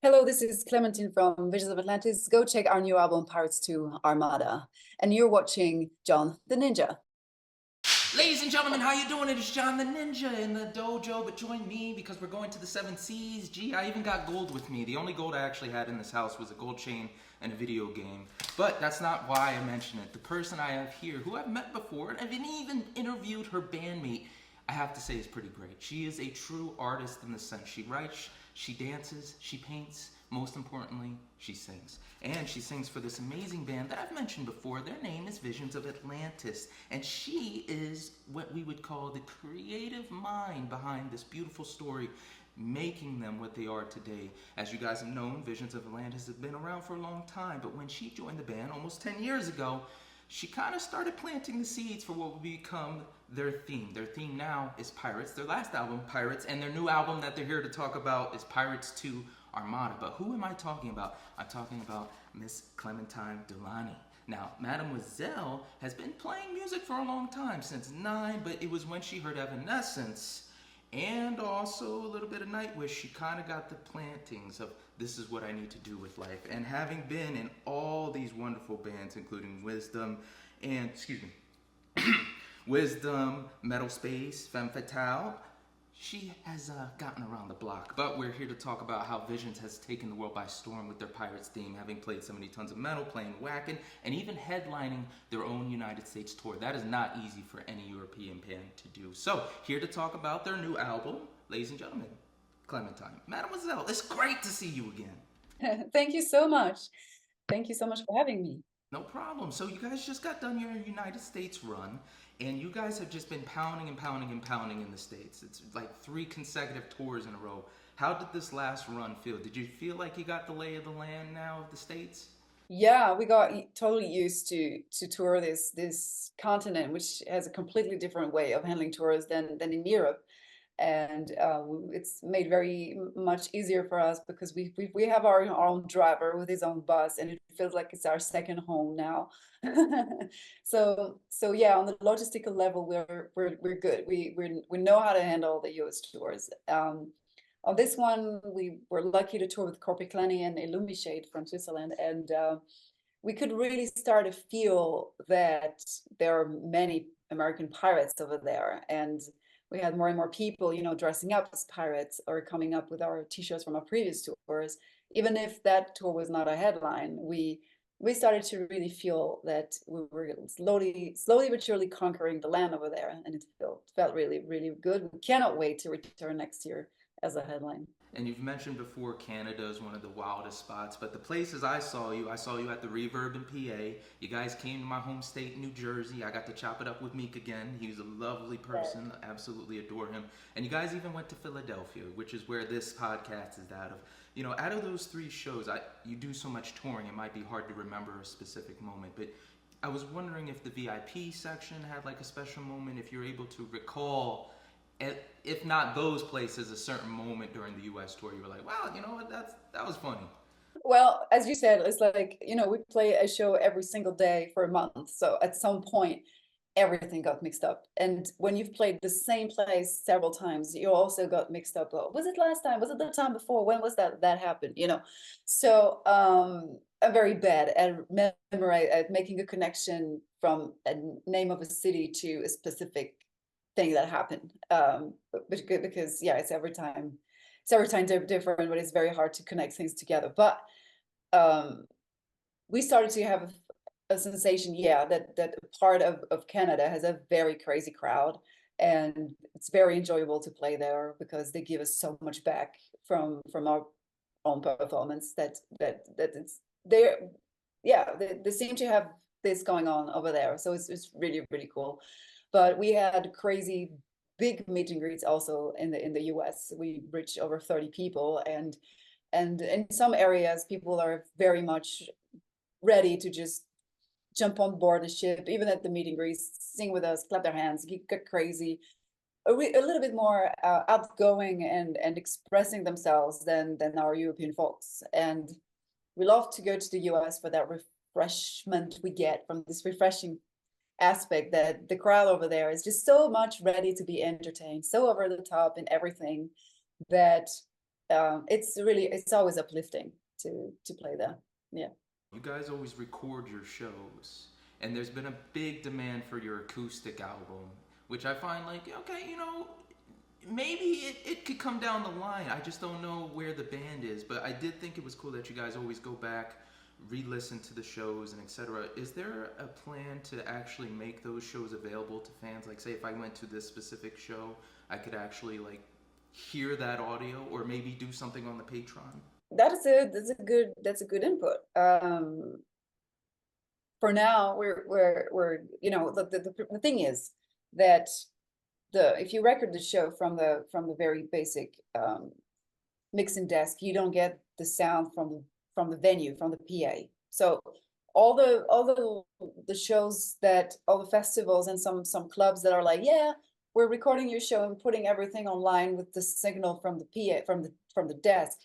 Hello, this is Clementine from Visions of Atlantis. Go check our new album, Pirates II Armada. And you're watching John the Ninja. Ladies and gentlemen, how you doing? It is John the Ninja in the dojo, but join me because we're going to the Seven Seas. Gee, I even got gold with me. The only gold I actually had in this house was a gold chain and a video game. But that's not why I mention it. The person I have here, who I've met before, and I've even interviewed her bandmate, I have to say is pretty great. She is a true artist in the sense she writes, she dances, she paints, most importantly, she sings. And she sings for this amazing band that I've mentioned before. Their name is Visions of Atlantis. And she is what we would call the creative mind behind this beautiful story, making them what they are today. As you guys have known, Visions of Atlantis has been around for a long time. But when she joined the band almost 10 years ago, she kind of started planting the seeds for what will become their theme. Their theme now is Pirates. Their last album, Pirates, and their new album that they're here to talk about is Pirates II Armada. But who am I talking about? I'm talking about Miss Clémentine Delauney. Now, Mademoiselle has been playing music for a long time, since 9, but it was when she heard Evanescence and also a little bit of Nightwish, she kind of got the plantings of this is what I need to do with life. And having been in all these wonderful bands, including Wisdom and, Wisdom, Metal Space, Femme Fatale, she has gotten around the block. But we're here to talk about how Visions has taken the world by storm with their Pirates theme, having played so many tons of metal, playing whacking, and even headlining their own United States tour. That is not easy for any European band to do. So, here to talk about their new album, ladies and gentlemen, Clementine. Mademoiselle, it's great to see you again. Thank you so much. Thank you so much for having me. No problem. So you guys just got done your United States run, and you guys have just been pounding and pounding and pounding in the States. It's like 3 consecutive tours in a row. How did this last run feel? Did you feel like you got the lay of the land now of the States? Yeah, we got totally used to tour this continent, which has a completely different way of handling tours than in Europe. And it's made very much easier for us because we have our own driver with his own bus, and it feels like it's our second home now. So yeah, on the logistical level, we're good. We know how to handle the US tours. On this one, we were lucky to tour with Corpiclani and Illumishade from Switzerland, and we could really start to feel that there are many American pirates over there, and we had more and more people, dressing up as pirates or coming up with our t-shirts from our previous tours. Even if that tour was not a headline, we started to really feel that we were slowly but surely conquering the land over there, and it felt really, really good. We cannot wait to return next year as a headline. And you've mentioned before Canada is one of the wildest spots, but the places I saw you at the Reverb in PA. You guys came to my home state, New Jersey. I got to chop it up with Meek again. He's a lovely person. I absolutely adore him. And you guys even went to Philadelphia, which is where this podcast is out of. Out of those 3 shows, you do so much touring, it might be hard to remember a specific moment, but I was wondering if the VIP section had like a special moment, if you're able to recall, if not those places, a certain moment during the US tour you were like, wow, you know what, that was funny. Well, as you said, it's like, we play a show every single day for a month. So at some point, everything got mixed up. And when you've played the same place several times, you also got mixed up. Oh, was it last time? Was it the time before? When was that happened? So I'm very bad at making a connection from a name of a city to a specific thing that happened, because yeah, it's every time different, but it's very hard to connect things together. But we started to have a sensation, yeah, that part of Canada has a very crazy crowd, and it's very enjoyable to play there because they give us so much back from our own performance that it's there. Yeah, they seem to have this going on over there, so it's really, really cool. But we had crazy big meet and greets also in the US. We reached over 30 people, and in some areas people are very much ready to just jump on board the ship, even at the meet and greets, sing with us, clap their hands, get crazy, a little bit more outgoing and expressing themselves than our European folks. And we love to go to the US for that refreshment we get from this refreshing aspect, that the crowd over there is just so much ready to be entertained, so over the top in everything, that it's always uplifting to play there. Yeah. You guys always record your shows, and there's been a big demand for your acoustic album, which I find like, okay, maybe it could come down the line. I just don't know where the band is, but I did think it was cool that you guys always go back, re-listen to the shows and etc. Is there a plan to actually make those shows available to fans? Like, say if I went to this specific show, I could actually like hear that audio, or maybe do something on the Patreon? That's a good input. For now, we're the thing is that if you record the show from the very basic mixing desk, you don't get the sound from the venue, from the PA. So all the shows, that all the festivals and some clubs that are like, yeah, we're recording your show and putting everything online with the signal from the PA, from the desk.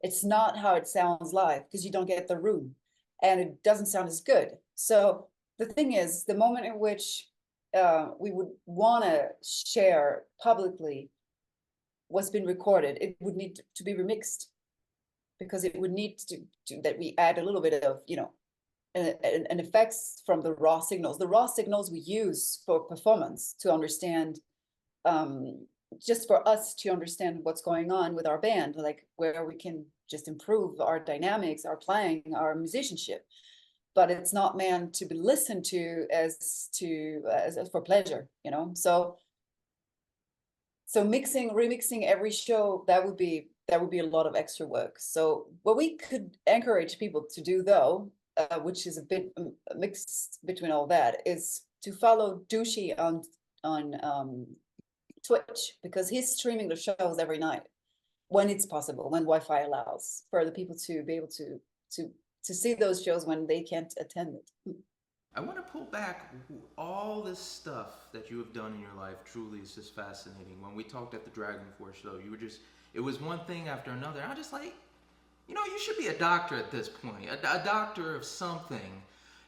It's not how it sounds live, because you don't get the room and it doesn't sound as good. So the thing is, the moment in which we would want to share publicly what's been recorded, it would need to be remixed, because it would need to that we add a little bit of an effects from the raw signals. The raw signals we use for performance to understand, just for us to understand what's going on with our band, like where we can just improve our dynamics, our playing, our musicianship. But it's not meant to be listened to as for pleasure, So remixing every show, that would be a lot of extra work. So what we could encourage people to do, though, which is a bit mixed between all that, is to follow Douscha on Twitch, because he's streaming the shows every night when it's possible, when Wi-Fi allows, for the people to be able to see those shows when they can't attend it. I want to pull back. All this stuff that you have done in your life truly is just fascinating. When we talked at the Dragon Force show, it was one thing after another. I'm just like, you should be a doctor at this point, a doctor of something.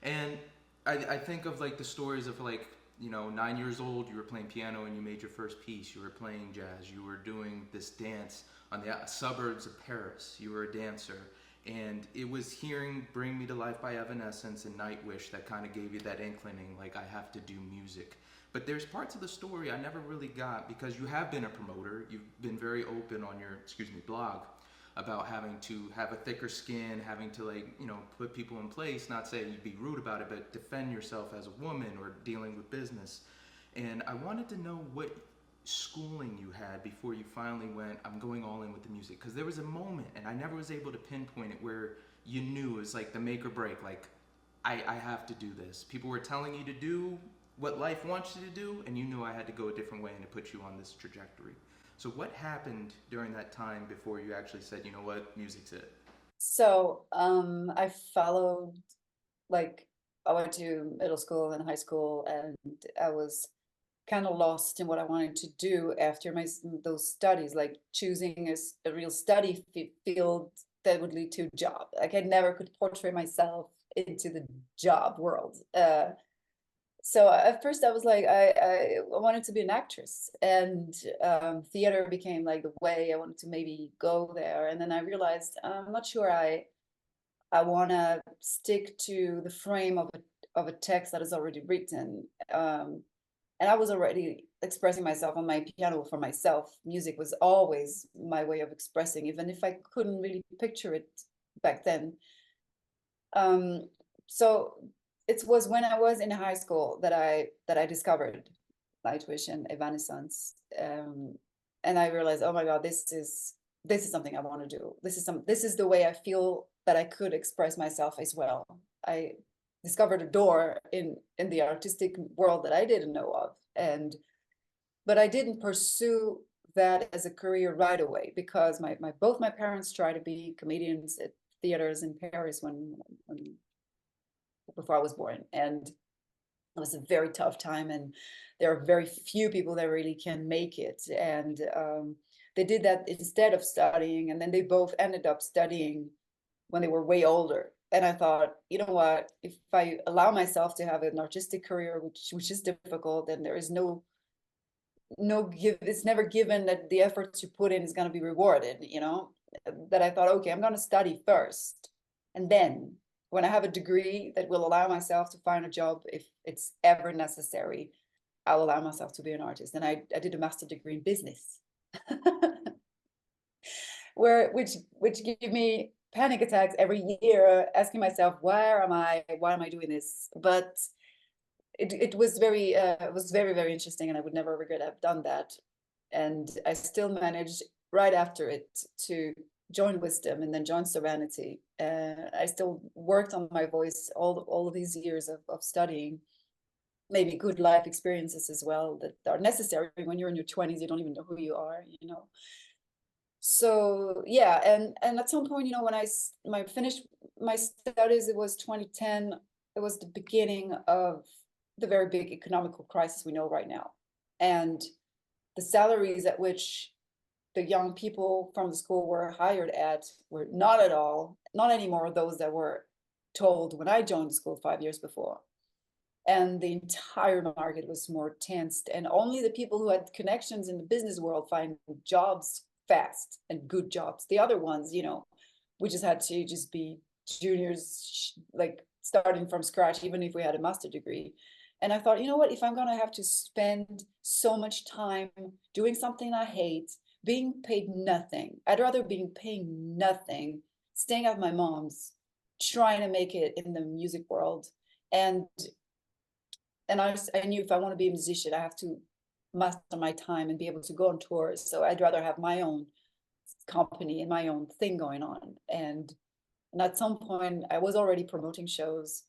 And I think of like the stories of like, 9 years old, you were playing piano and you made your first piece. You were playing jazz. You were doing this dance on the suburbs of Paris. You were a dancer. And it was hearing Bring Me to Life by Evanescence and Nightwish that kind of gave you that inclining, like, I have to do music. But there's parts of the story I never really got, because you have been a promoter. You've been very open on your, blog, about having to have a thicker skin, having to put people in place, not say you'd be rude about it, but defend yourself as a woman or dealing with business. And I wanted to know what schooling you had before you finally went, I'm going all in with the music. Because there was a moment, and I never was able to pinpoint it, where you knew it was like the make or break, like, I have to do this. People were telling you to do what life wants you to do, and you knew I had to go a different way and to put you on this trajectory. So what happened during that time before you actually said, you know what, music's it? So I followed, like, I went to middle school and high school, and I was kind of lost in what I wanted to do after those studies, like choosing a real study field that would lead to a job. Like, I never could portray myself into the job world. So at first I was like, I wanted to be an actress, and theater became like the way I wanted to maybe go there. And then I realized I'm not sure I want to stick to the frame of a text that is already written. And I was already expressing myself on my piano for myself. Music was always my way of expressing, even if I couldn't really picture it back then. So it was when I was in high school that I discovered Nightwish and Evanescence, and I realized, oh my God, this is something I want to do. This is the way I feel that I could express myself as well. I discovered a door in the artistic world that I didn't know of, but I didn't pursue that as a career right away, because both my parents tried to be comedians at theaters in Paris before I was born, and it was a very tough time, and there are very few people that really can make it, and they did that instead of studying, and then they both ended up studying when they were way older. And I thought, you know what, if I allow myself to have an artistic career, which is difficult, and there is it's never given that the efforts you put in is going to be rewarded, that I thought, okay, I'm going to study first. And then when I have a degree that will allow myself to find a job, if it's ever necessary, I'll allow myself to be an artist. And I did a master's degree in business, which give me panic attacks every year, asking myself, why am I doing this? But it was very interesting, and I would never regret I've done that. And I still managed right after it to join Wisdom and then join Serenity. I still worked on my voice all of these years of studying, maybe good life experiences as well that are necessary. When you're in your 20s, you don't even know who you are, you know. So yeah, and at some point, you know, when I finished my studies, it was 2010. It was the beginning of the very big economical crisis we know right now, and the salaries at which the young people from the school were hired at were not at all, not anymore, those that were told when I joined the school 5 years before. And the entire market was more tensed, and only the people who had connections in the business world find jobs fast and good jobs. The other ones, you know, we just had to just be juniors, like starting from scratch, even if we had a master's degree. And I thought, you know what, if I'm gonna have to spend so much time doing something I hate, being paid nothing, I'd rather be paying nothing, staying at my mom's, trying to make it in the music world. And I knew if I want to be a musician, I have to master my time and be able to go on tours. So I'd rather have my own company and my own thing going on. And at some point, I was already promoting shows.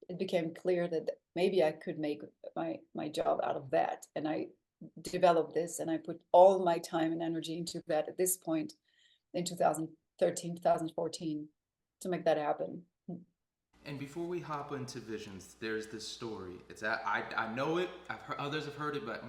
It became clear that maybe I could make my job out of that. And I developed this, and I put all my time and energy into that at this point in 2013, 2014 to make that happen. And before we hop into Visions, there's this story. I know it. Others have heard it, but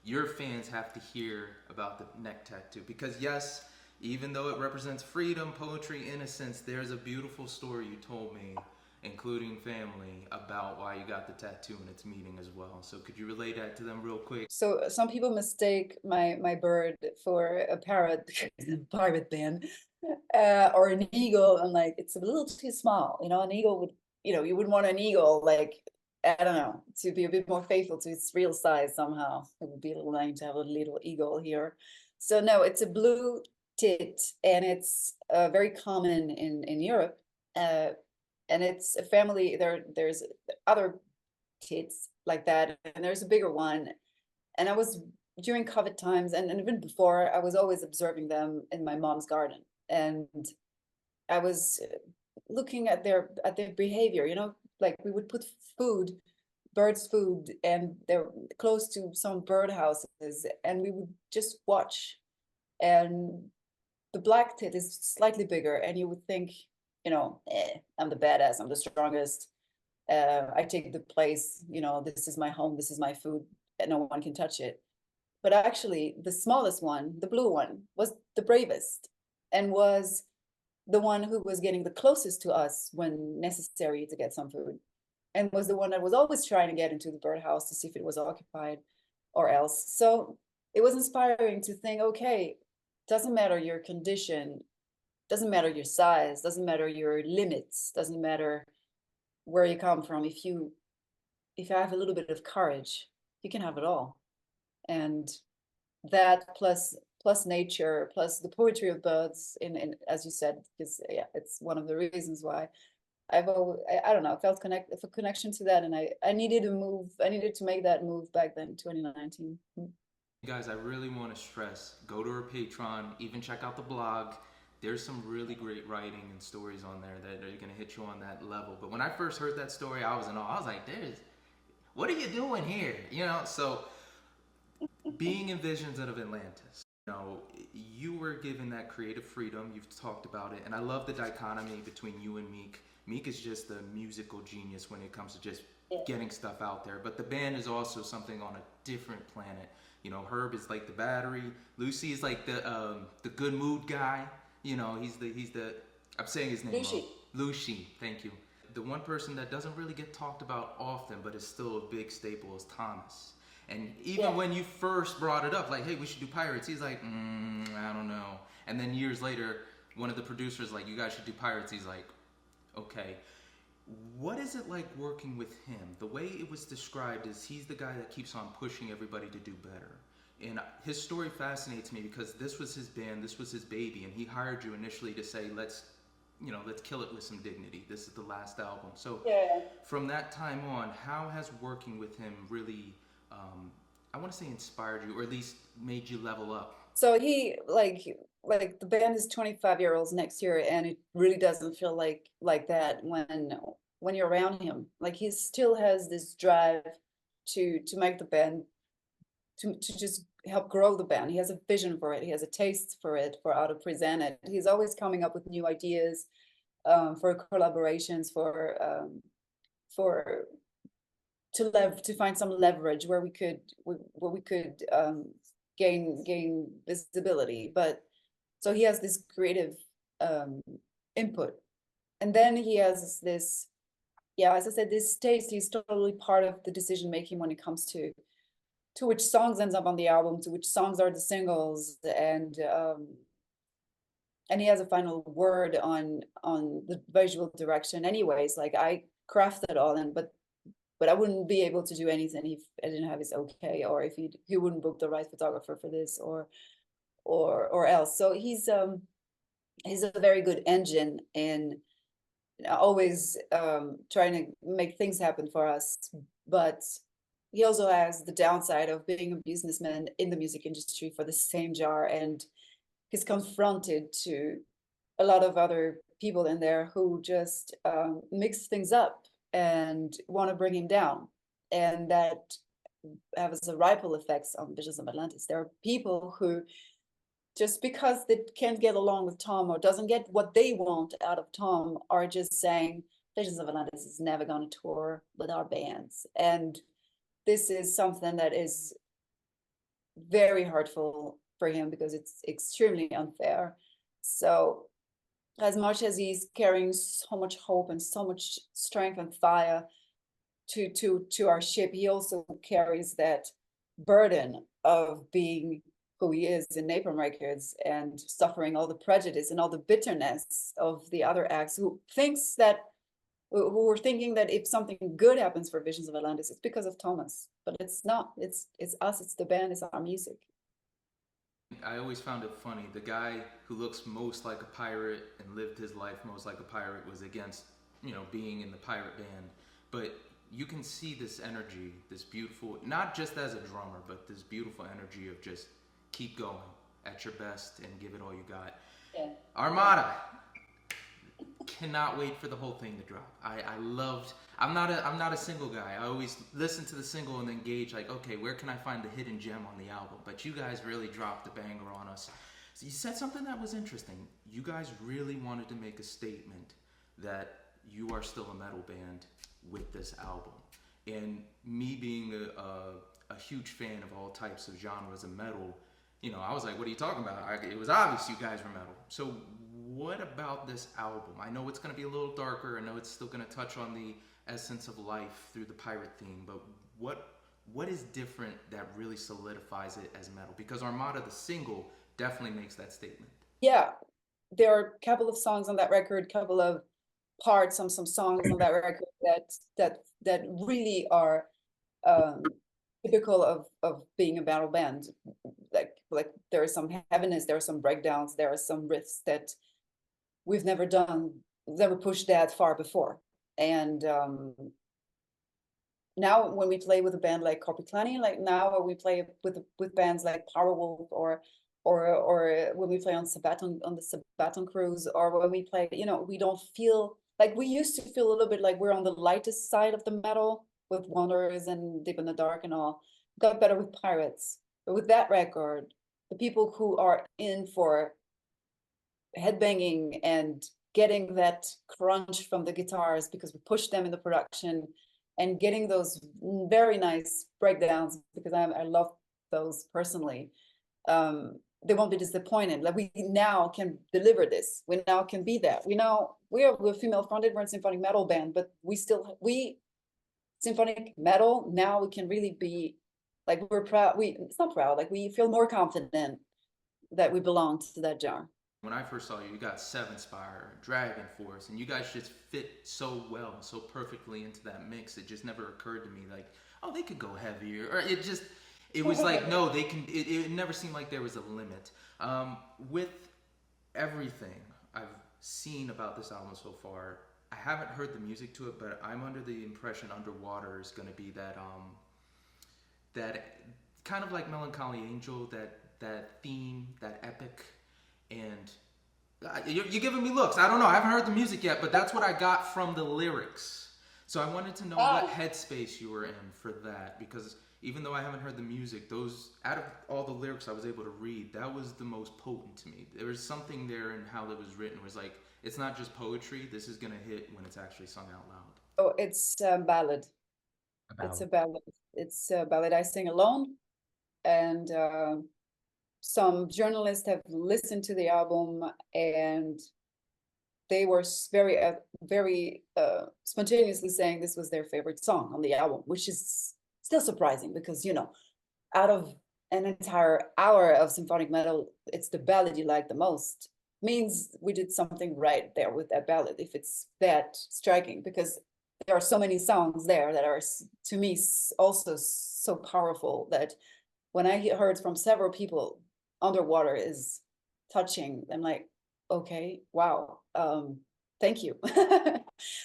your fans, have to hear about the neck tattoo, because yes, even though it represents freedom, poetry, innocence, there's a beautiful story you told me, including family, about why you got the tattoo and its meaning as well. So could you relay that to them real quick? So some people mistake my bird for a parrot because it's a pirate band, or an eagle. I'm like, it's a little too small. You know, an eagle would, you know, you wouldn't want an eagle, like, I don't know, to be a bit more faithful to its real size somehow. It would be a little lame to have a little eagle here. So no, it's a blue tit, and it's very common in Europe. And it's a family. There's other tits like that, and there's a bigger one. And I was, during COVID times, and even before, I was always observing them in my mom's garden, and I was looking at their behavior. You know, like we would put birds' food, and they're close to some bird houses, and we would just watch. And the black tit is slightly bigger, and you would think, you know, I'm the badass, I'm the strongest. I take the place, you know, this is my home, this is my food, and no one can touch it. But actually, the smallest one, the blue one, was the bravest, and was the one who was getting the closest to us when necessary to get some food, and was the one that was always trying to get into the birdhouse to see if it was occupied or else. So it was inspiring to think, okay, doesn't matter your condition, doesn't matter your size, doesn't matter your limits, doesn't matter where you come from. If you have a little bit of courage, you can have it all. And that plus nature, plus the poetry of birds, in as you said, is, yeah, it's one of the reasons why I've always, I don't know, felt a connection to that, and I needed to make that move back then, 2019. Guys, I really want to stress, go to her Patreon, even check out the blog. There's some really great writing and stories on there that are going to hit you on that level. But when I first heard that story, I was in awe. I was like, what are you doing here? You know, so being in Visions of Atlantis, you know, you were given that creative freedom. You've talked about it. And I love the dichotomy between you and Meek. Meek is just the musical genius when it comes to just getting stuff out there. But the band is also something on a different planet. You know, Herb is like the battery. Lucy is like the good mood guy. You know, he's the I'm saying his name wrong. Lucy, thank you. The one person that doesn't really get talked about often, but is still a big staple, is Thomas. And even when you first brought it up, like, hey, we should do pirates, he's like, I don't know. And then years later, one of the producers like, you guys should do pirates. He's like, okay. What is it like working with him? The way it was described is he's the guy that keeps on pushing everybody to do better. And his story fascinates me because this was his band, this was his baby, and he hired you initially to say, let's kill it with some dignity. This is the last album. So from that time on, how has working with him really, I want to say inspired you, or at least made you level up? So he, like the band is 25-year-olds next year, and it really doesn't feel like that when you're around him. Like, he still has this drive to make the band, to just help grow the band. He has a vision for it. He has a taste for it, for how to present it. He's always coming up with new ideas for collaborations, to find some leverage where we could gain visibility. But so he has this creative input, and then he has this, as I said, this taste. He's totally part of the decision making when it comes to which songs ends up on the album, to which songs are the singles, and he has a final word on the visual direction. Anyways, like, I craft it all, but I wouldn't be able to do anything if I didn't have his okay, or if he wouldn't book the right photographer for this or else. So he's a very good engine in always trying to make things happen for us. But he also has the downside of being a businessman in the music industry for the same jar, and he's confronted to a lot of other people in there who just mix things up and want to bring him down, and that has a ripple effects on Visions of Atlantis. There are people who, just because they can't get along with Tom or doesn't get what they want out of Tom, are just saying Visions of Atlantis is never going to tour with our bands. And this is something that is very hurtful for him because it's extremely unfair. So as much as he's carrying so much hope and so much strength and fire to our ship, he also carries that burden of being who he is in Napalm Records and suffering all the prejudice and all the bitterness of the other acts who were thinking that if something good happens for Visions of Atlantis, it's because of Thomas. But it's not. It's us, it's the band, it's our music. I always found it funny. The guy who looks most like a pirate and lived his life most like a pirate was against, being in the pirate band. But you can see this energy, this beautiful, not just as a drummer, but this beautiful energy of just keep going at your best and give it all you got. Yeah. Armada. Cannot wait for the whole thing to drop. I'm not a single guy. I always listen to the single and then gauge, like, okay, where can I find the hidden gem on the album? But you guys really dropped the banger on us. So you said something that was interesting. You guys really wanted to make a statement that you are still a metal band with this album. And me being a huge fan of all types of genres of metal, I was like, what are you talking about? It was obvious you guys were metal. So what about this album? I know it's going to be a little darker. I know it's still going to touch on the essence of life through the pirate theme, but what is different that really solidifies it as metal? Because Armada, the single, definitely makes that statement. Yeah, there are a couple of songs on that record, couple of parts on some songs on that record that really are typical of being a battle band. Like there is some heaviness, there are some breakdowns, there are some riffs that we've never pushed that far before. And now when we play with a band like Corpiclani, like now when we play with bands like Powerwolf or when we play on the Sabaton cruise, or when we play, we don't feel like we used to feel a little bit like we're on the lightest side of the metal with Wanderers and Deep in the Dark and all. Got better with Pirates. But with that record, the people who are in for headbanging and getting that crunch from the guitars because we pushed them in the production, and getting those very nice breakdowns because I love those personally, they won't be disappointed. Like, we now can deliver this. We now can be that. We're female fronted, we're a symphonic metal band, but we symphonic metal, now we can really be Like we're proud, it's not proud, like we feel more confident that we belong to that genre. When I first saw you, you got Seven Spire, Dragon Force, and you guys just fit so well, so perfectly into that mix. It just never occurred to me like, oh, they could go heavier, or it was like, no, they can. It never seemed like there was a limit. With everything I've seen about this album so far, I haven't heard the music to it, but I'm under the impression Underwater is going to be that kind of like Melancholy Angel, that theme, that epic. And you're giving me looks. I don't know. I haven't heard the music yet, but that's what I got from the lyrics. So I wanted to know what headspace you were in for that, because even though I haven't heard the music, those, out of all the lyrics I was able to read, that was the most potent to me. There was something there in how it was written. It was like, it's not just poetry. This is going to hit when it's actually sung out loud. Oh, it's a ballad. It's a ballad. It's a ballad I sing alone. And some journalists have listened to the album and they were very spontaneously saying this was their favorite song on the album, which is still surprising because, you know, out of an entire hour of symphonic metal, it's the ballad you like the most. Means we did something right there with that ballad, if it's that striking, because there are so many songs there that are, to me, also so powerful that when I heard from several people, Underwater is touching, I'm like, okay, wow, thank you.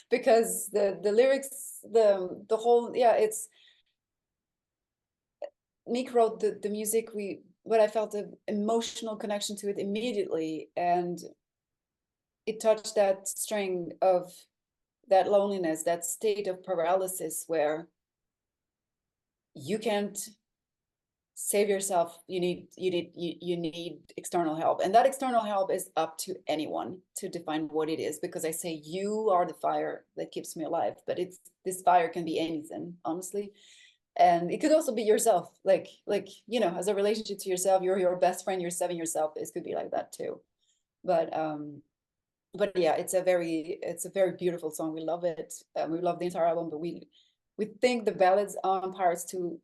Because the lyrics, the whole, yeah, it's, Meek wrote the music, but I felt an emotional connection to it immediately, and it touched that string of that loneliness, that state of paralysis where you can't save yourself. You need external help, and that external help is up to anyone to define what it is, because I say you are the fire that keeps me alive, but this fire can be anything, honestly. And it could also be yourself, like you know, as a relationship to yourself, you're your best friend, you're saving yourself. It could be like that too. But yeah, it's a very beautiful song. We love it. We love the entire album, but we think the ballads on Pirates 2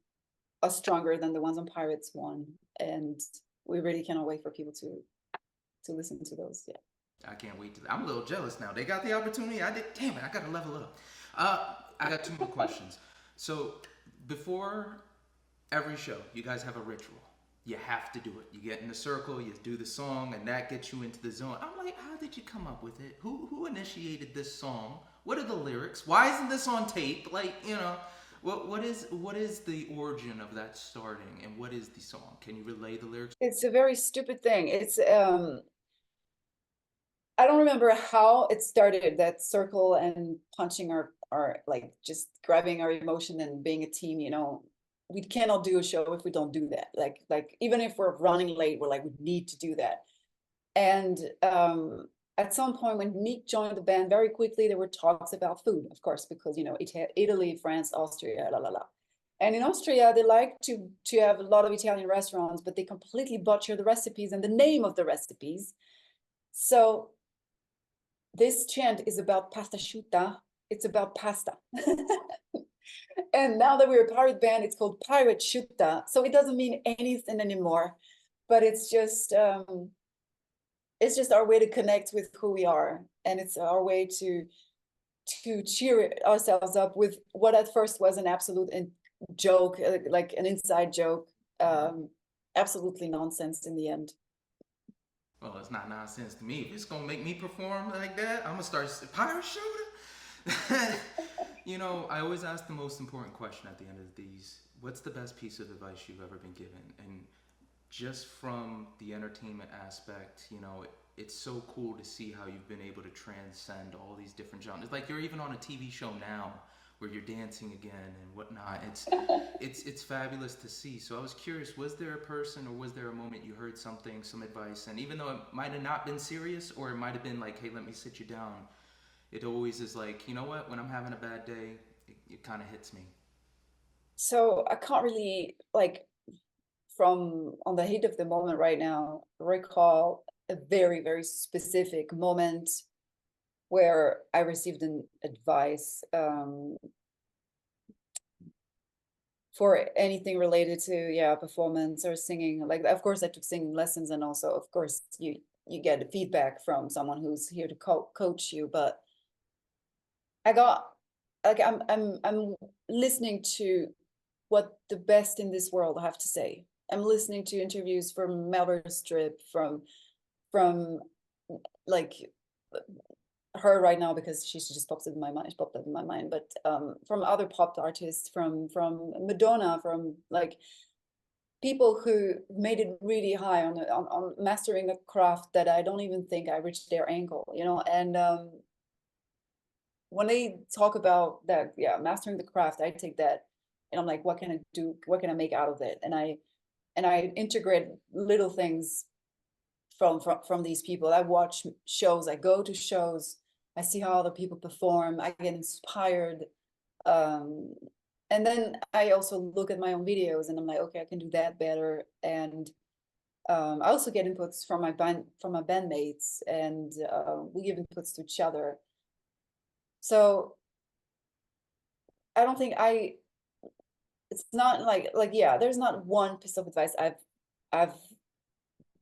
are stronger than the ones on Pirates 1, and we really cannot wait for people to listen to those. Yeah, I can't wait I'm a little jealous now. They got the opportunity. I did. Damn it! I got to level up. I got two more questions. So before every show, you guys have a ritual. You have to do it. You get in a circle, you do the song, and that gets you into the zone. I'm like, how did you come up with it? Who initiated this song? What are the lyrics? Why isn't this on tape? Like, you know, what is the origin of that starting, and what is the song? Can you relay the lyrics? it's a very stupid thing. It's I don't remember how it started, that circle and punching our like just grabbing our emotion and being a team, you know. We cannot do a show if we don't do that. Like even if we're running late, we're like, we need to do that. And at some point when Meek joined the band, very quickly there were talks about food, of course, because, you know, it had Italy, France, Austria, la la la. And in Austria, they like to have a lot of Italian restaurants, but they completely butcher the recipes and the name of the recipes. So this chant is about pasta asciutta. It's about pasta. And now that we're a pirate band, it's called Pirate Sciutta. So it doesn't mean anything anymore, but it's just our way to connect with who we are, and it's our way to cheer ourselves up with what at first was an absolute joke, like an inside joke, absolutely nonsense in the end. Well, it's not nonsense to me. If it's gonna make me perform like that, I'm gonna start Pirate Shooter. You know, I always ask the most important question at the end of these. What's the best piece of advice you've ever been given? And just from the entertainment aspect, you know, it's so cool to see how you've been able to transcend all these different genres. Like you're even on a TV show now where you're dancing again and whatnot. It's fabulous to see. So I was curious, was there a person or was there a moment you heard something, some advice, and even though it might have not been serious, or it might have been like, hey, let me sit you down, it always is like, you know what, when I'm having a bad day, it kind of hits me. So I can't really, like, from on the heat of the moment right now, recall a very, very specific moment where I received an advice. for anything related to, yeah, performance or singing. Like, of course, I took singing lessons, and also, of course, you get feedback from someone who's here to coach you. But I got like I'm listening to what the best in this world have to say. I'm listening to interviews from Meryl Streep, from like her right now, because she just popped up in my mind, but from other pop artists, from Madonna, from like people who made it really high on mastering a craft that I don't even think I reached their ankle, you know. And when they talk about that, yeah, mastering the craft, I take that and I'm like, what can I do? What can I make out of it? And I integrate little things from these people. I watch shows, I go to shows, I see how other people perform, I get inspired. And then I also look at my own videos and I'm like, okay, I can do that better. And I also get inputs from my bandmates, and we give inputs to each other. So I don't think it's not like yeah, there's not one piece of advice I've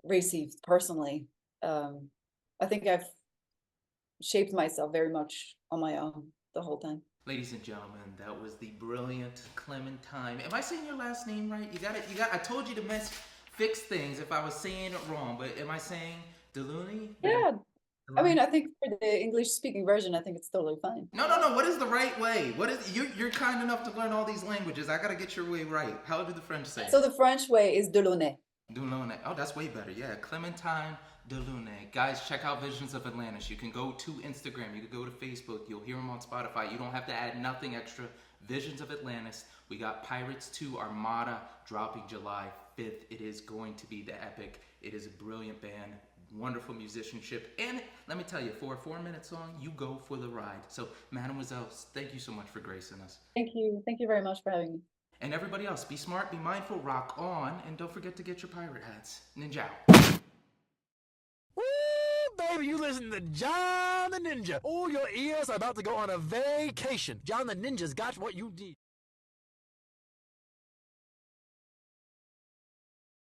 received personally. I think I've shaped myself very much on my own the whole time. Ladies and gentlemen, that was the brilliant Clementine. Am I saying your last name right? You got it. I told you to fix things if I was saying it wrong. But am I saying Delauney? Yeah. I mean, I think for the English-speaking version, I think it's totally fine. No. What is the right way? What is you're kind enough to learn all these languages. I gotta get your way right. How do the French say? So the French way is Delauney. Delauney. Oh, that's way better. Yeah, Clementine Delauney. Guys, check out Visions of Atlantis. You can go to Instagram. You can go to Facebook. You'll hear them on Spotify. You don't have to add nothing extra. Visions of Atlantis. We got Pirates II Armada dropping July 5th. It is going to be the epic. It is a brilliant band. Wonderful musicianship. And let me tell you, for a 4-minute song, you go for the ride. So, mademoiselles, thank you so much for gracing us. Thank you. Thank you very much for having me. And everybody else, be smart, be mindful, rock on, and don't forget to get your pirate hats. Ninja out. Woo, baby, you listen to John the Ninja. Oh, your ears are about to go on a vacation. John the Ninja's got what you need.